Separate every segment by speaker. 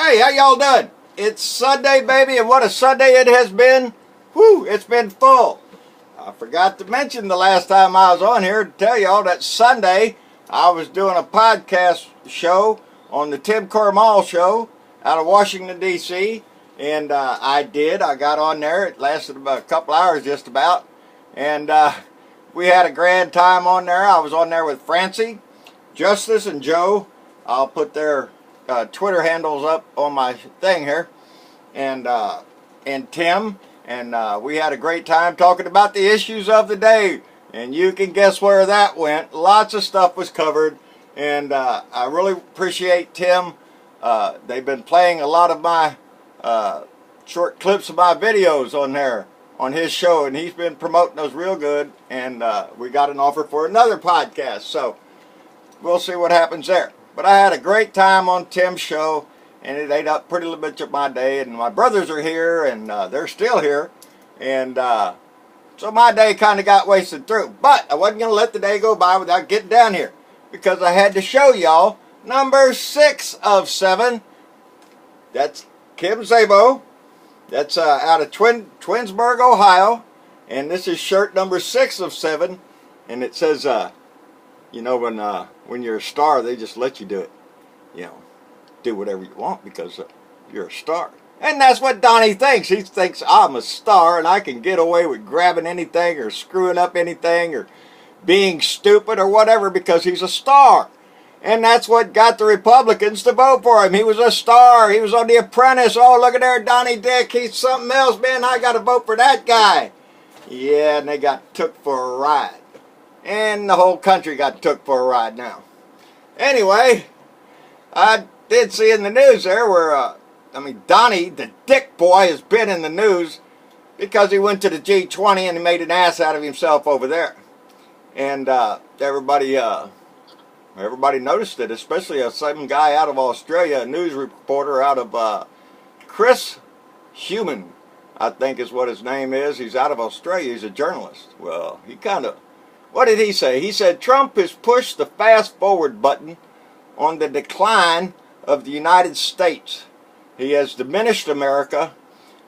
Speaker 1: Hey, how y'all doing? It's Sunday, baby, and what a Sunday it has been. Whew, it's been full. I forgot to mention the last time I was on here to tell y'all that Sunday I was doing a podcast show on the Tim Corrimal Show out of Washington, D.C., and I got on there. It lasted about a couple hours just about, and we had a grand time on there. I was on there with Francie, Justice, and Joe. I'll put their Twitter handles up on my thing here, and Tim, and we had a great time talking about the issues of the day, and you can guess where that went. Lots of stuff was covered, and I really appreciate Tim. They've been playing a lot of my short clips of my videos on there on his show, and he's been promoting those real good, and we got an offer for another podcast, so we'll see what happens there. But I had a great time on Tim's show, and it ate up pretty much of my day. And my brothers are here, and they're still here. And so my day kind of got wasted through. But I wasn't going to let the day go by without getting down here, because I had to show y'all number 6 of 7. That's Kim Zabo. That's out of Twinsburg, Ohio. And this is shirt number 6 of 7. And it says, you know, when you're a star, they just let you do it. You know, do whatever you want because you're a star. And that's what Donnie thinks. He thinks I'm a star and I can get away with grabbing anything or screwing up anything or being stupid or whatever because he's a star. And that's what got the Republicans to vote for him. He was a star. He was on The Apprentice. Oh, look at there, Donnie Dick. He's something else, man. I got to vote for that guy. Yeah, and they got took for a ride. And the whole country got took for a ride now. Anyway, I did see in the news there where, Donnie, the dick boy, has been in the news because he went to the G20 and he made an ass out of himself over there. And everybody noticed it, especially some guy out of Australia, a news reporter out of Chris Human, I think is what his name is. He's out of Australia. He's a journalist. Well, he kind of... What did he say? He said Trump has pushed the fast forward button on the decline of the United States. He has diminished America,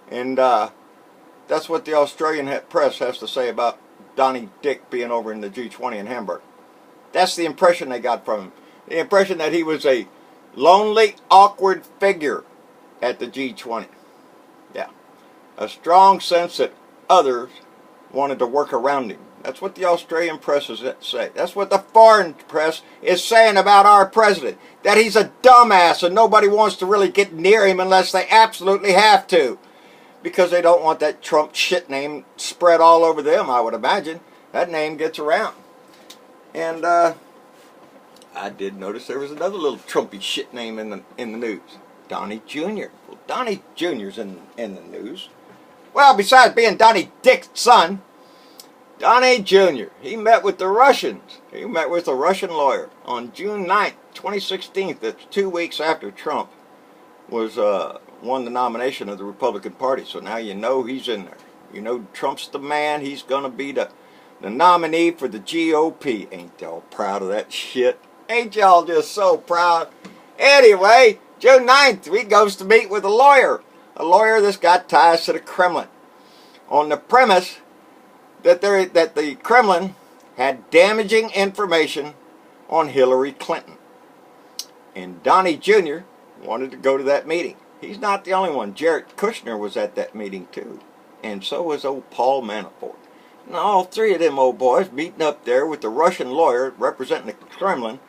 Speaker 1: and that's what the Australian press has to say about Donnie Dick being over in the G20 in Hamburg. That's the impression they got from him. The impression that he was a lonely, awkward figure at the G20. Yeah. A strong sense that others wanted to work around him. That's what the Australian press is saying. That's what the foreign press is saying about our president. That he's a dumbass and nobody wants to really get near him unless they absolutely have to. Because they don't want that Trump shit name spread all over them, I would imagine. That name gets around. And I did notice there was another little Trumpy shit name in the news. Donnie Jr. Well, Donnie Jr.'s in the news. Well, besides being Donnie Dick's son, Donnie Jr., he met with the Russians. He met with a Russian lawyer on June 9th, 2016. That's 2 weeks after Trump was won the nomination of the Republican Party. So now you know he's in there. You know Trump's the man. He's going to be the nominee for the GOP. Ain't y'all proud of that shit? Ain't y'all just so proud? Anyway, June 9th, he goes to meet with a lawyer that's got ties to the Kremlin on the premise that the Kremlin had damaging information on Hillary Clinton. And Donnie Jr. wanted to go to that meeting. He's not the only one. Jared Kushner was at that meeting too. And so was old Paul Manafort. And all three of them old boys meeting up there with the Russian lawyer representing the Kremlin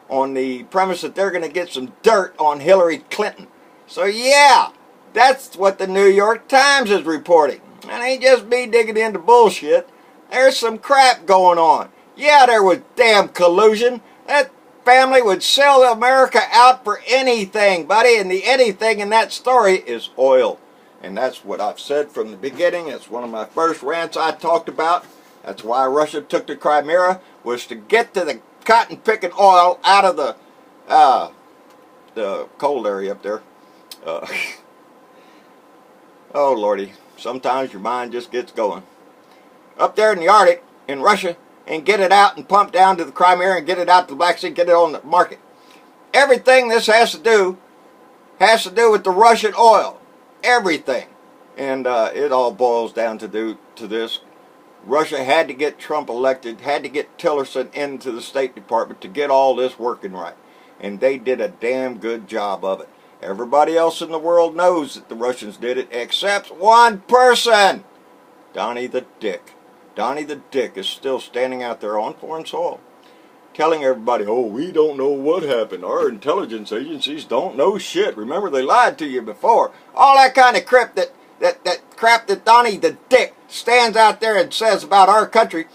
Speaker 1: on the premise that they're going to get some dirt on Hillary Clinton. So yeah, that's what the New York Times is reporting. And ain't just me digging into bullshit. There's some crap going on. Yeah, there was damn collusion. That family would sell America out for anything, buddy. And the anything in that story is oil. And that's what I've said from the beginning. It's one of my first rants I talked about. That's why Russia took the Crimea, was to get to the cotton-picking oil out of the cold area up there. Oh, Lordy. Sometimes your mind just gets going. Up there in the Arctic, in Russia, and get it out and pump down to the Crimea and get it out to the Black Sea, get it on the market. Everything this has to do has to do with the Russian oil. Everything. And it all boils down to this. Russia had to get Trump elected, had to get Tillerson into the State Department to get all this working right. And they did a damn good job of it. Everybody else in the world knows that the Russians did it, except one person. Donnie the Dick. Donnie the Dick is still standing out there on foreign soil, telling everybody, oh, we don't know what happened. Our intelligence agencies don't know shit. Remember, they lied to you before. All that kind of crap that crap that Donnie the Dick stands out there and says about our country,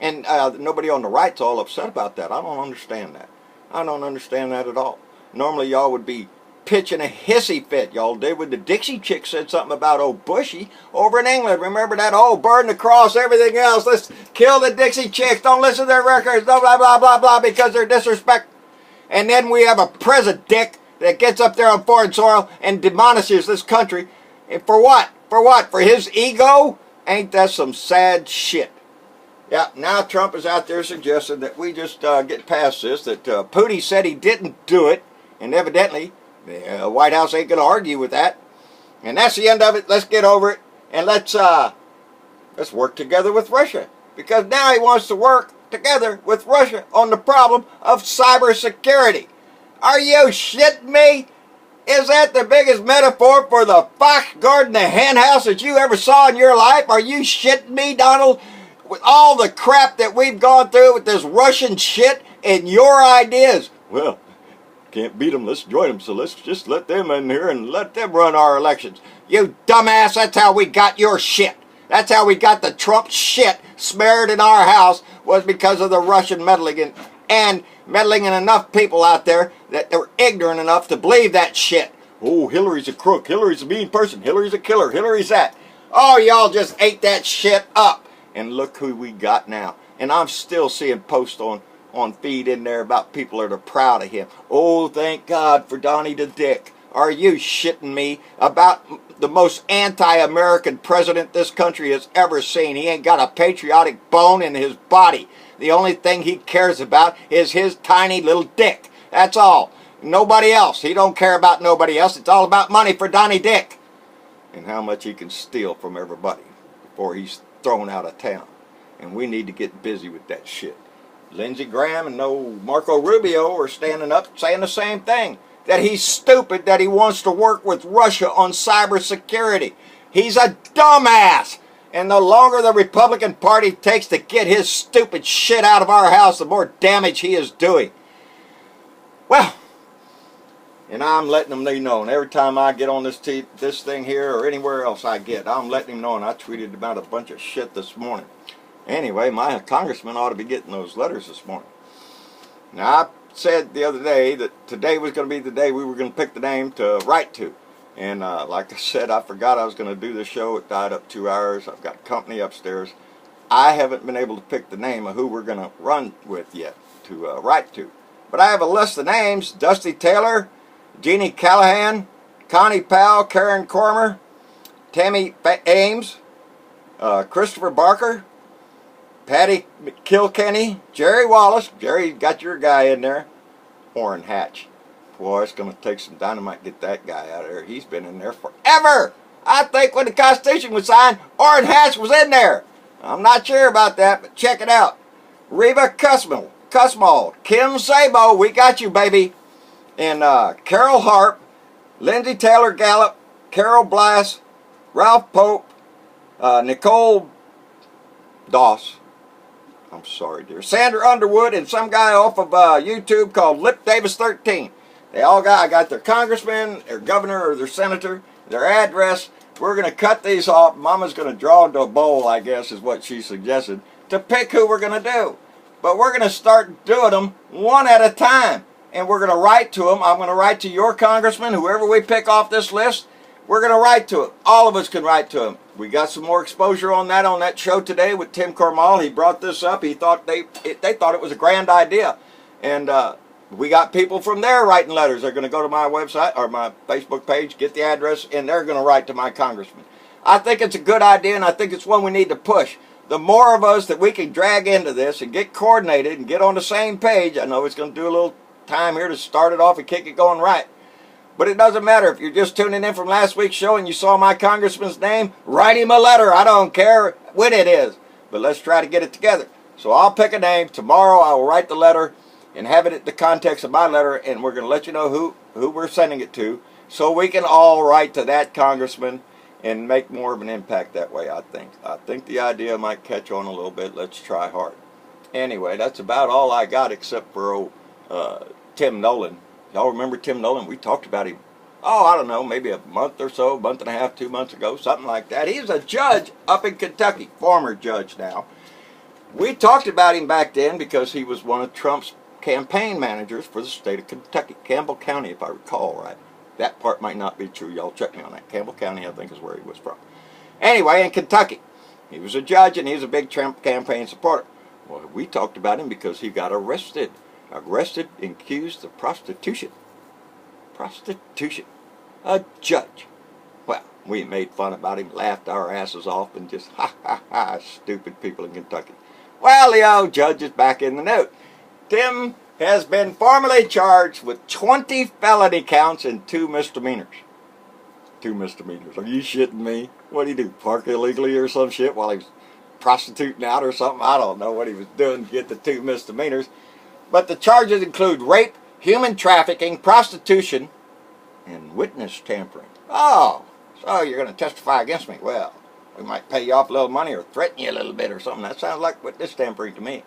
Speaker 1: and nobody on the right's all upset about that. I don't understand that. I don't understand that at all. Normally, y'all would be pitching a hissy fit. Y'all did when the Dixie chick said something about old Bushy over in England. Remember that? Oh, burn the cross, everything else. Let's kill the Dixie chicks. Don't listen to their records. Blah, blah, blah, blah, blah, because they're disrespect. And then we have a president that gets up there on foreign soil and demolishes this country. And for what? For what? For his ego? Ain't that some sad shit? Yeah, now Trump is out there suggesting that we just get past this, that Putin said he didn't do it, and evidently the White House ain't going to argue with that. And that's the end of it. Let's get over it, and let's work together with Russia. Because now he wants to work together with Russia on the problem of cybersecurity. Are you shitting me? Is that the biggest metaphor for the fox guarding the hen house that you ever saw in your life? Are you shitting me, Donald? With all the crap that we've gone through with this Russian shit and your ideas. Well, can't beat them, let's join them, so let's just let them in here and let them run our elections. You dumbass, that's how we got your shit. That's how we got the Trump shit smeared in our house, was because of the Russian meddling and meddling in enough people out there that they were ignorant enough to believe that shit. Oh, Hillary's a crook, Hillary's a mean person, Hillary's a killer, Hillary's that. Oh, y'all just ate that shit up. And look who we got now. And I'm still seeing posts on feed in there about people that are proud of him. Oh, thank God for Donnie the Dick. Are you shitting me? About the most anti-American president this country has ever seen. He ain't got a patriotic bone in his body. The only thing he cares about is his tiny little dick. That's all. Nobody else. He don't care about nobody else. It's all about money for Donnie Dick. And how much he can steal from everybody before he's thrown out of town. And we need to get busy with that shit. Lindsey Graham and Marco Rubio are standing up saying the same thing. That he's stupid, that he wants to work with Russia on cybersecurity. He's a dumbass. And the longer the Republican Party takes to get his stupid shit out of our house, the more damage he is doing. Well, and I'm letting them know. And every time I get on this thing here or anywhere else I get, I'm letting him know. And I tweeted about a bunch of shit this morning. Anyway, my congressman ought to be getting those letters this morning. Now, I said the other day that today was going to be the day we were going to pick the name to write to. And like I said, I forgot I was going to do the show. It died up 2 hours. I've got company upstairs. I haven't been able to pick the name of who we're going to run with yet to write to. But I have a list of names. Dusty Taylor, Jeannie Callahan, Connie Powell, Karen Cormer, Tammy Ames, Christopher Barker, Patty Kilkenny, Jerry Wallace. Jerry, got your guy in there. Orrin Hatch. Boy, it's going to take some dynamite to get that guy out of there. He's been in there forever. I think when the Constitution was signed, Orrin Hatch was in there. I'm not sure about that, but check it out. Reva Kussmaul, Kim Sabo, we got you, baby. And Carol Harp, Lindsay Taylor Gallup, Carol Blass, Ralph Pope, Nicole Doss. I'm sorry, dear. Sandra Underwood, and some guy off of YouTube called Lip Davis 13. They all got, I got their congressman, their governor, or their senator, their address. We're going to cut these off. Mama's going to draw into a bowl, I guess, is what she suggested, to pick who we're going to do. But we're going to start doing them one at a time. And we're going to write to them. I'm going to write to your congressman, whoever we pick off this list. We're going to write to him. All of us can write to him. We got some more exposure on that show today with Tim Corrimal. He brought this up. He thought they thought it was a grand idea. And we got people from there writing letters. They're going to go to my website or my Facebook page, get the address, and they're going to write to my congressman. I think it's a good idea, and I think it's one we need to push. The more of us that we can drag into this and get coordinated and get on the same page, I know it's going to do a little time here to start it off and kick it going right. But it doesn't matter. If you're just tuning in from last week's show and you saw my congressman's name, write him a letter. I don't care when it is. But let's try to get it together. So I'll pick a name. Tomorrow I will write the letter and have it in the context of my letter, and we're going to let you know who we're sending it to, so we can all write to that congressman and make more of an impact that way, I think. I think the idea might catch on a little bit. Let's try hard. Anyway, that's about all I got except for Tim Nolan. Y'all remember Tim Nolan? We talked about him, I don't know, maybe a month or so, month and a half, 2 months ago, something like that. He's a judge up in Kentucky, former judge now. We talked about him back then because he was one of Trump's campaign managers for the state of Kentucky, Campbell County, if I recall right. That part might not be true. Y'all check me on that. Campbell County, I think, is where he was from. Anyway, in Kentucky, he was a judge and he's a big Trump campaign supporter. Well, we talked about him because he got arrested and accused of prostitution. Prostitution. A judge. Well, we made fun about him, laughed our asses off, and just stupid people in Kentucky. Well, the old judge is back in the note. Tim has been formally charged with 20 felony counts and 2 misdemeanors. 2 misdemeanors. Are you shitting me? What did he do? Park illegally or some shit while he was prostituting out or something? I don't know what he was doing to get the 2 misdemeanors. But the charges include rape, human trafficking, prostitution, and witness tampering. Oh, so you're going to testify against me? Well, we might pay you off a little money or threaten you a little bit or something. That sounds like witness tampering to me.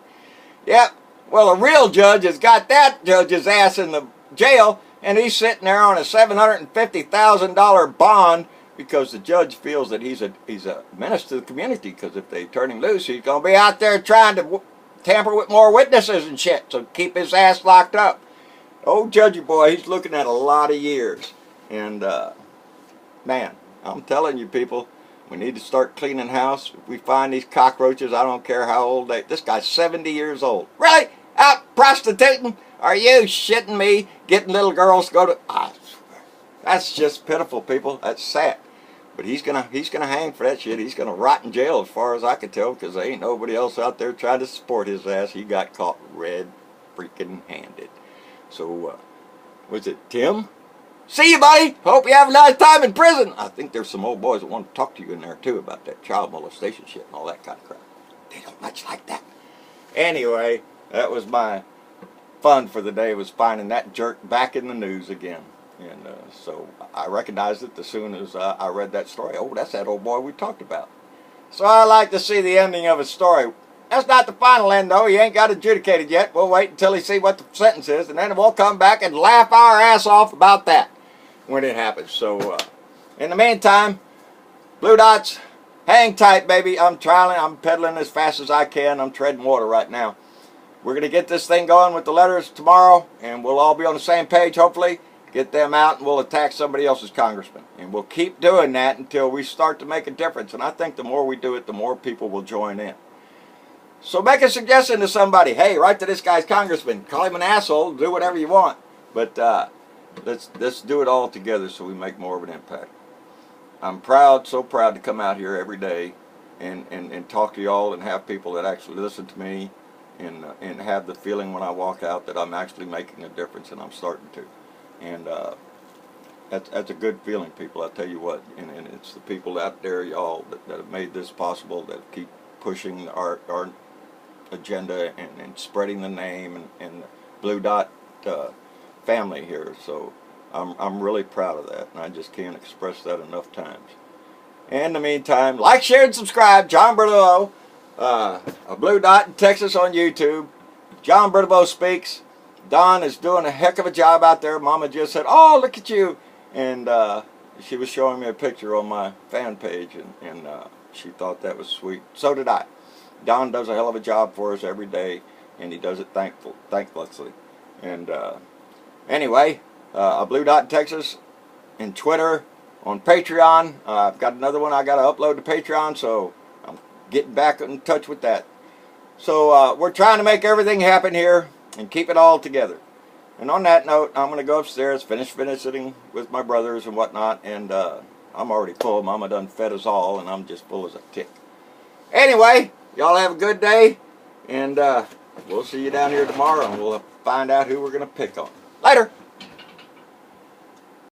Speaker 1: Yep. Well, a real judge has got that judge's ass in the jail, and he's sitting there on a $750,000 bond because the judge feels that he's a menace to the community, because if they turn him loose, he's going to be out there trying to tamper with more witnesses and shit, so keep his ass locked up. Old judgy boy, he's looking at a lot of years. And, man, I'm telling you people, we need to start cleaning house. If we find these cockroaches, I don't care how old they... This guy's 70 years old. Really? Out prostituting? Are you shitting me? Getting little girls to go to... I swear. That's just pitiful, people. That's sad. But he's gonna hang for that shit. He's gonna rot in jail as far as I can tell, because there ain't nobody else out there trying to support his ass. He got caught red freaking handed. So, was it Tim? See you, buddy. Hope you have a nice time in prison. I think there's some old boys that want to talk to you in there, too, about that child molestation shit and all that kind of crap. They don't much like that. Anyway, that was my fun for the day, was finding that jerk back in the news again. And so I recognized it as soon as I read that story. Oh, that's that old boy we talked about. So I like to see the ending of his story. That's not the final end, though. He ain't got adjudicated yet. We'll wait until he see what the sentence is, and then we'll come back and laugh our ass off about that when it happens. So, in the meantime, Blue Dots, hang tight, baby. I'm pedaling as fast as I can. I'm treading water right now. We're going to get this thing going with the letters tomorrow, and we'll all be on the same page, hopefully. Get them out, and we'll attack somebody else's congressman. And we'll keep doing that until we start to make a difference. And I think the more we do it, the more people will join in. So make a suggestion to somebody. Hey, write to this guy's congressman. Call him an asshole. Do whatever you want. But let's do it all together so we make more of an impact. I'm proud, so proud to come out here every day and talk to y'all and have people that actually listen to me and have the feeling when I walk out that I'm actually making a difference, and I'm starting to. And that's a good feeling, people, I tell you what. And it's the people out there, y'all, that have made this possible, that keep pushing our agenda and spreading the name and Blue Dot family here. So I'm really proud of that, and I just can't express that enough times. And in the meantime, like, share, and subscribe. John Bertolo, a Blue Dot in Texas on YouTube. John Bertolo Speaks. Don is doing a heck of a job out there. Mama just said, "Oh, look at you." And she was showing me a picture on my fan page, and she thought that was sweet. So did I. Don does a hell of a job for us every day, and he does it thanklessly. And anyway, a Blue Dot in Texas, in Twitter, on Patreon. I've got another one I got to upload to Patreon, so I'm getting back in touch with that. So we're trying to make everything happen here and keep it all together. And on that note, I'm going to go upstairs, finish sitting with my brothers and whatnot, and I'm already full. Mama done fed us all, and I'm just full as a tick. Anyway, y'all have a good day, and we'll see you down here tomorrow, and we'll find out who we're going to pick on. Later!